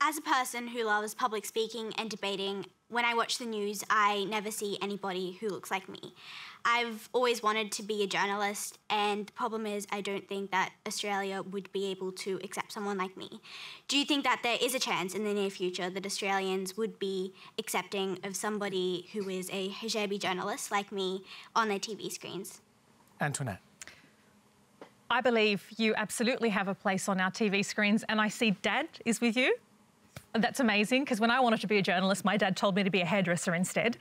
As a person who loves public speaking and debating, when I watch the news, I never see anybody who looks like me. I've always wanted to be a journalist, and the problem is I don't think that Australia would be able to accept someone like me. Do you think that there is a chance in the near future that Australians would be accepting of somebody who is a hijabi journalist like me on their TV screens? Antoinette. I believe you absolutely have a place on our TV screens, and I see Dad is with you. That's amazing, because when I wanted to be a journalist, my dad told me to be a hairdresser instead.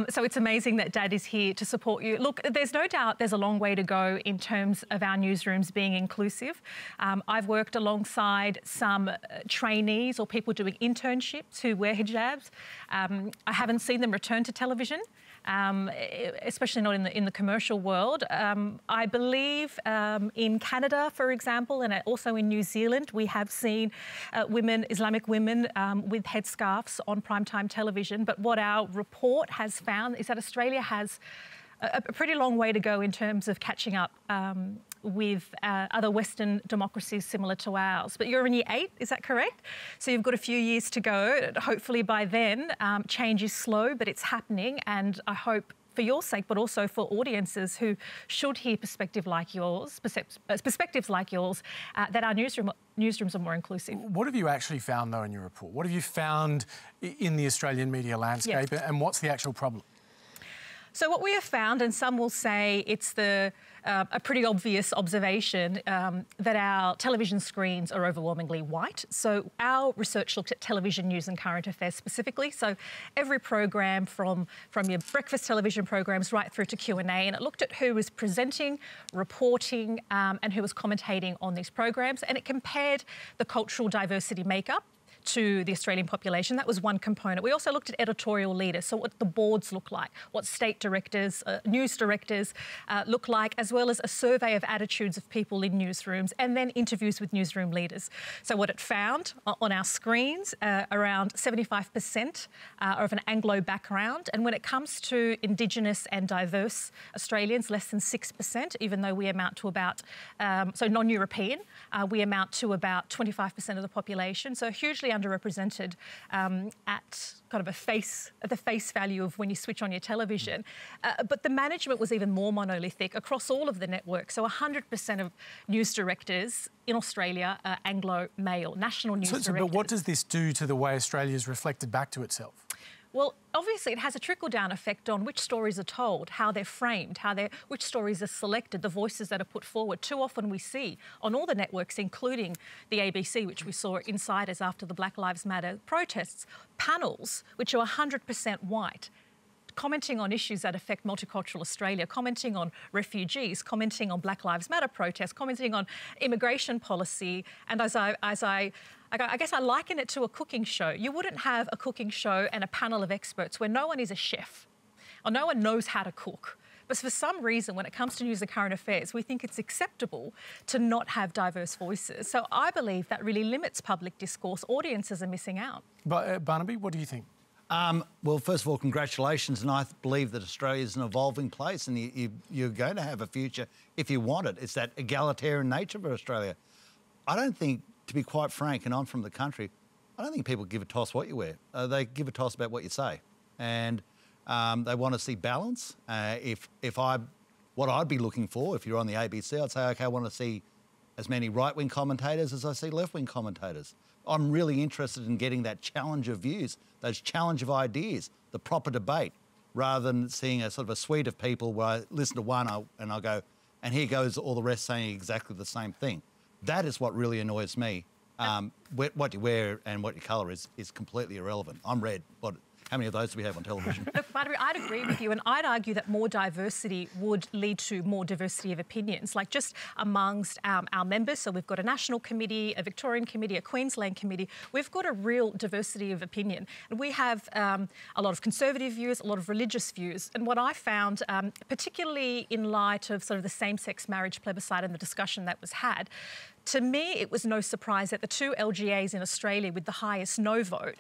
So it's amazing that Dad is here to support you. Look, there's no doubt there's a long way to go in terms of our newsrooms being inclusive. I've worked alongside some trainees or people doing internships who wear hijabs. I haven't seen them return to television. Especially not in the commercial world. I believe in Canada, for example, and also in New Zealand, we have seen women, Islamic women, with headscarves on primetime television. But what our report has found is that Australia has a pretty long way to go in terms of catching up with other Western democracies similar to ours. But you're in year 8, is that correct? So you've got a few years to go. Hopefully by then, change is slow, but it's happening. And I hope for your sake, but also for audiences who should hear perspectives like yours, that our newsrooms are more inclusive. What have you actually found, though, in your report? What have you found in the Australian media landscape, yes, and what's the actual problem? So what we have found, and some will say it's a pretty obvious observation, that our television screens are overwhelmingly white. So our research looked at television news and current affairs specifically. So every program from your breakfast television programs right through to Q&A, and it looked at who was presenting, reporting, and who was commentating on these programs, and it compared the cultural diversity makeup to the Australian population. That was one component. We also looked at editorial leaders, so what the boards look like, what state directors, news directors look like, as well as a survey of attitudes of people in newsrooms, and then interviews with newsroom leaders. So what it found on our screens, around 75% are of an Anglo background, and when it comes to Indigenous and diverse Australians, less than 6%, even though we amount to about, so non-European, we amount to about 25% of the population, so hugely underrepresented at kind of the face value of when you switch on your television. But the management was even more monolithic across all of the networks. So 100% of news directors in Australia are Anglo-male, national news directors. But what does this do to the way Australia is reflected back to itself? Well, obviously it has a trickle-down effect on which stories are told, how they're framed, which stories are selected, the voices that are put forward. Too often we see on all the networks, including the ABC, which we saw at Insiders after the Black Lives Matter protests, panels which are 100% white, commenting on issues that affect multicultural Australia, commenting on refugees, commenting on Black Lives Matter protests, commenting on immigration policy. And as I guess I liken it to a cooking show. You wouldn't have a cooking show and a panel of experts where no one is a chef or no one knows how to cook. But for some reason, when it comes to news and current affairs, we think it's acceptable to not have diverse voices. So I believe that really limits public discourse. Audiences are missing out. But Barnaby, what do you think? Well, first of all, congratulations. And I believe that Australia is an evolving place and you're going to have a future if you want it. It's that egalitarian nature of Australia. I don't think, to be quite frank, and I'm from the country, I don't think people give a toss what you wear. They give a toss about what you say. And they want to see balance. What I'd be looking for, if you're on the ABC, I'd say, OK, I want to see as many right-wing commentators as I see left-wing commentators. I'm really interested in getting that challenge of views, those challenge of ideas, the proper debate, rather than seeing a sort of a suite of people where I listen to one and I'll go, and here goes all the rest saying exactly the same thing. That is what really annoys me. What you wear and what your colour is completely irrelevant. I'm red, but how many of those do we have on television? Look, Barnaby, I'd agree with you, and I'd argue that more diversity would lead to more diversity of opinions, like just amongst our members. So we've got a national committee, a Victorian committee, a Queensland committee. We've got a real diversity of opinion. And we have a lot of conservative views, a lot of religious views. And what I found, particularly in light of sort of the same-sex marriage plebiscite and the discussion that was had, to me, it was no surprise that the two LGAs in Australia with the highest no vote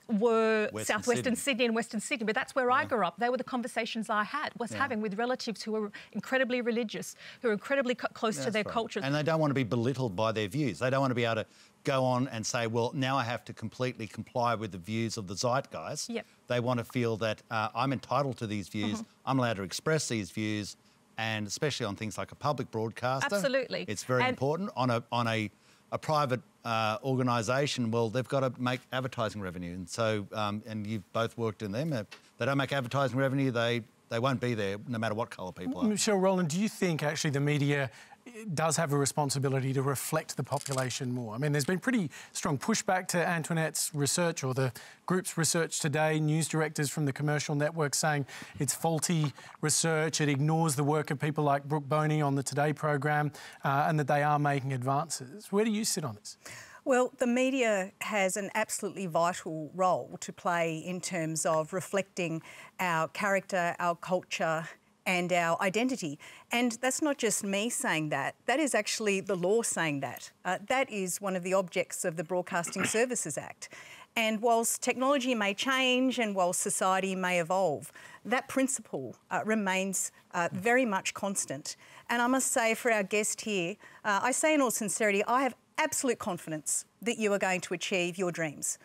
were South-Western Sydney and Western Sydney. But that's where I grew up. They were the conversations I was having with relatives who were incredibly religious, who were incredibly close to their cultures. And they don't want to be belittled by their views. They don't want to be able to go on and say, well, now I have to completely comply with the views of the zeitgeist. Yep. They want to feel that I'm entitled to these views, I'm allowed to express these views, and especially on things like a public broadcaster. Absolutely. It's very important. On a private organisation, well, they've got to make advertising revenue. And so, and you've both worked in them. If they don't make advertising revenue, they won't be there, no matter what colour people are. Michelle, Rowland, do you think actually the media does have a responsibility to reflect the population more? I mean, there's been pretty strong pushback to Antoinette's research or the group's research today. News directors from the commercial network saying it's faulty research, it ignores the work of people like Brooke Boney on the Today program, and that they are making advances. Where do you sit on this? Well, the media has an absolutely vital role to play in terms of reflecting our character, our culture, and our identity. And that's not just me saying that. That is actually the law saying that. That is one of the objects of the Broadcasting Services Act. And whilst technology may change and whilst society may evolve, that principle remains very much constant. And I must say for our guest here, I say in all sincerity, I have absolute confidence that you are going to achieve your dreams.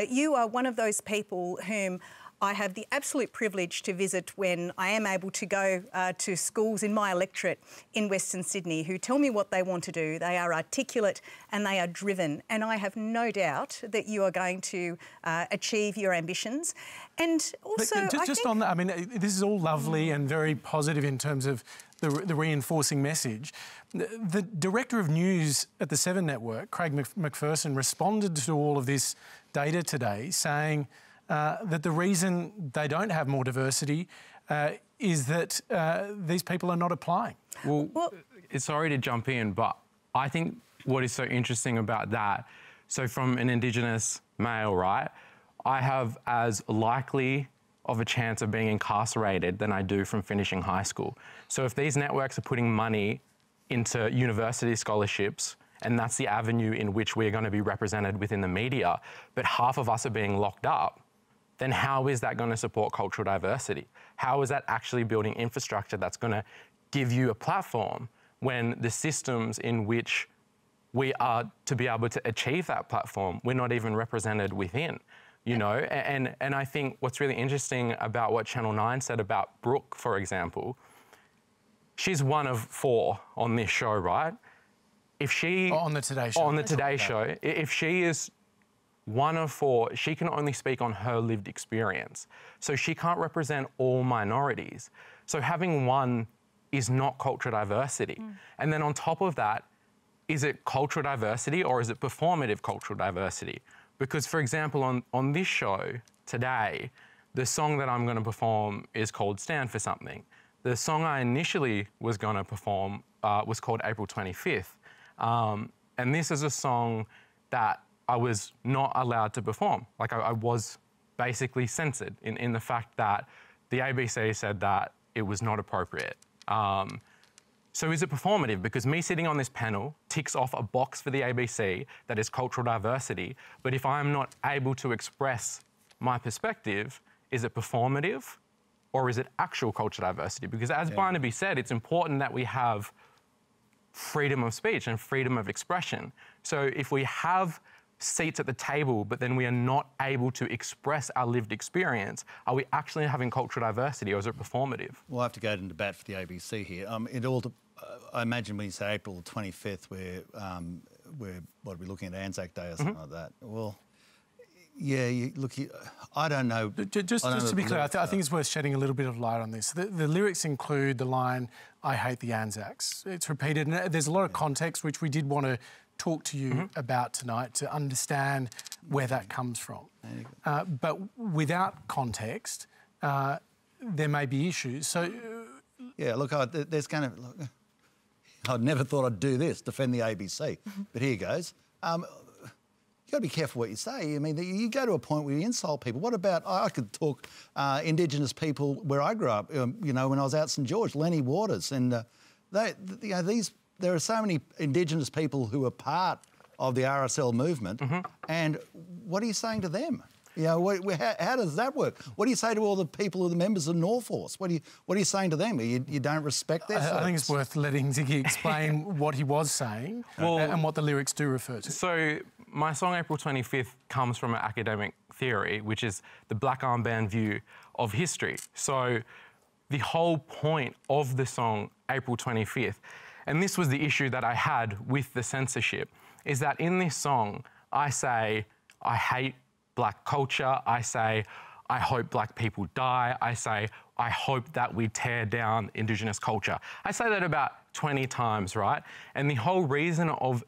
You are one of those people whom I have the absolute privilege to visit when I am able to go to schools in my electorate in Western Sydney who tell me what they want to do. They are articulate and they are driven, and I have no doubt that you are going to achieve your ambitions. And also, just on that, I mean, this is all lovely and very positive in terms of the reinforcing message. The director of news at the Seven Network, Craig McPherson, responded to all of this data today, saying that the reason they don't have more diversity is that these people are not applying. Well, sorry to jump in, but I think what is so interesting about that, so from an Indigenous male, right, I have as likely of a chance of being incarcerated than I do from finishing high school. So if these networks are putting money into university scholarships, and that's the avenue in which we're going to be represented within the media, but half of us are being locked up, then how is that going to support cultural diversity? How is that actually building infrastructure that's going to give you a platform when the systems in which we are to be able to achieve that platform, we're not even represented within, you know? And I think what's really interesting about what Channel 9 said about Brooke, for example, she's one of 4 on this show, right? If she... on the Today Show. On the Today Show. If she is one of 4, she can only speak on her lived experience. So she can't represent all minorities. So having one is not cultural diversity. And then on top of that, is it cultural diversity or is it performative cultural diversity? Because, for example, on this show today, the song that I'm going to perform is called Stand for Something. The song I initially was going to perform was called April 25th. And this is a song that I was not allowed to perform. Like I was basically censored in the fact that the ABC said that it was not appropriate. So is it performative? Because me sitting on this panel ticks off a box for the ABC that is cultural diversity, but if I'm not able to express my perspective, is it performative or is it actual cultural diversity? Because as Barnaby said, it's important that we have freedom of speech and freedom of expression. So if we have seats at the table, but then we are not able to express our lived experience, are we actually having cultural diversity or is it performative? We'll have to go into bat for the ABC here. I imagine when you say April 25th, we're what are we looking at, Anzac Day or something like that? Well, yeah, I don't know. Just to be clear, I think it's worth shedding a little bit of light on this. The lyrics include the line, "I hate the Anzacs." It's repeated, and there's a lot of context which we did want to talk to you about tonight to understand where that comes from. But without context, there may be issues. So, yeah, look, there's kind of. Look, I'd never thought I'd do this, defend the ABC, but here goes. You've got to be careful what you say. I mean, you go to a point where you insult people. What about, I could talk Indigenous people where I grew up, you know, when I was out St George, Lenny Waters, and there are so many Indigenous people who are part of the RSL movement, and what are you saying to them? You know, how does that work? What do you say to all the people who are the members of Norforce? What are you saying to them? You don't respect their I think it's worth letting Ziggy explain what he was saying and what the lyrics do refer to. So my song April 25th comes from an academic theory, which is the black armband view of history. So the whole point of the song April 25th, and this was the issue that I had with the censorship, is that in this song, I say, I hate black culture, I say, I hope black people die, I say, I hope that we tear down Indigenous culture. I say that about 20 times, right? And the whole reason of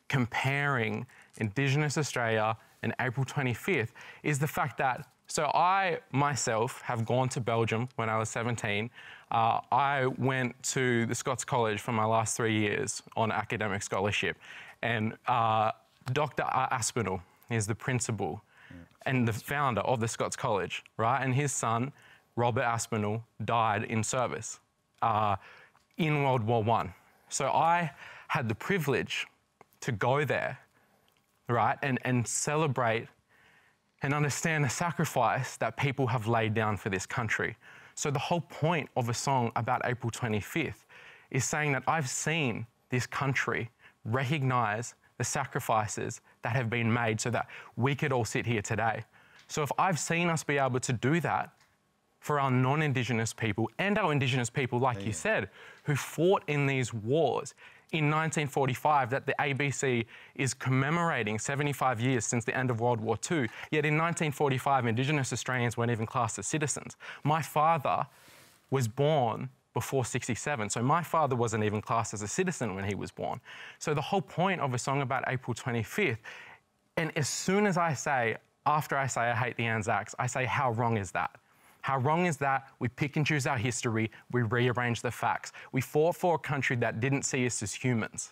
comparing Indigenous Australia and April 25th is the fact that, so I myself have gone to Belgium when I was 17. I went to the Scots College for my last 3 years on academic scholarship. And Dr. Aspinall is the principal and the founder of the Scots College, right? And his son, Robert Aspinall, died in service in World War I. So I had the privilege to go there, right, and celebrate and understand the sacrifice that people have laid down for this country. So the whole point of a song about April 25th is saying that I've seen this country recognise the sacrifices that have been made so that we could all sit here today. So if I've seen us be able to do that for our non-Indigenous people and our Indigenous people, like you said, who fought in these wars in 1945, that the ABC is commemorating 75 years since the end of World War II. Yet in 1945, Indigenous Australians weren't even classed as citizens. My father was born before 67, so my father wasn't even classed as a citizen when he was born. So the whole point of a song about April 25th, and as soon as I say, after I say I hate the Anzacs, I say, how wrong is that? How wrong is that? We pick and choose our history, we rearrange the facts. We fought for a country that didn't see us as humans.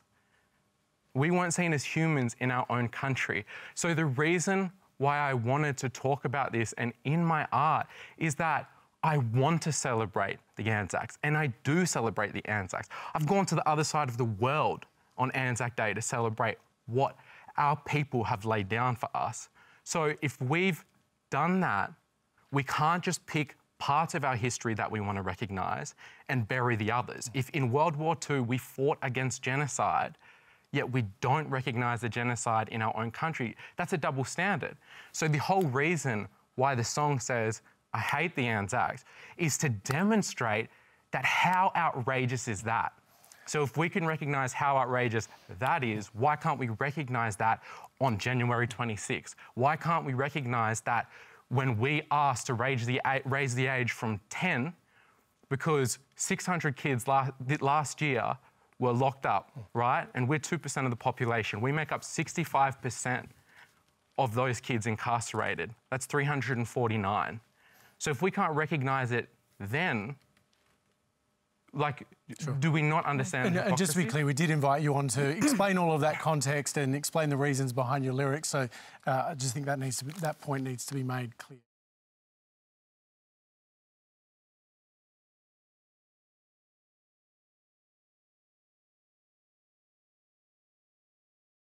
We weren't seen as humans in our own country. So the reason why I wanted to talk about this and in my art is that I want to celebrate the Anzacs, and I do celebrate the Anzacs. I've gone to the other side of the world on Anzac Day to celebrate what our people have laid down for us. So if we've done that, we can't just pick parts of our history that we want to recognise and bury the others. If in World War II we fought against genocide, yet we don't recognise the genocide in our own country, that's a double standard. So the whole reason why the song says, I hate the Anzacs, is to demonstrate that how outrageous is that? So if we can recognise how outrageous that is, why can't we recognise that on January 26th? Why can't we recognise that when we asked to raise the age from 10, because 600 kids last year were locked up, right? And we're 2% of the population. We make up 65% of those kids incarcerated. That's 349. So if we can't recognise it then, like, do we not understand and just to be clear, we did invite you on to explain all of that context and explain the reasons behind your lyrics. So I just think that point needs to be made clear.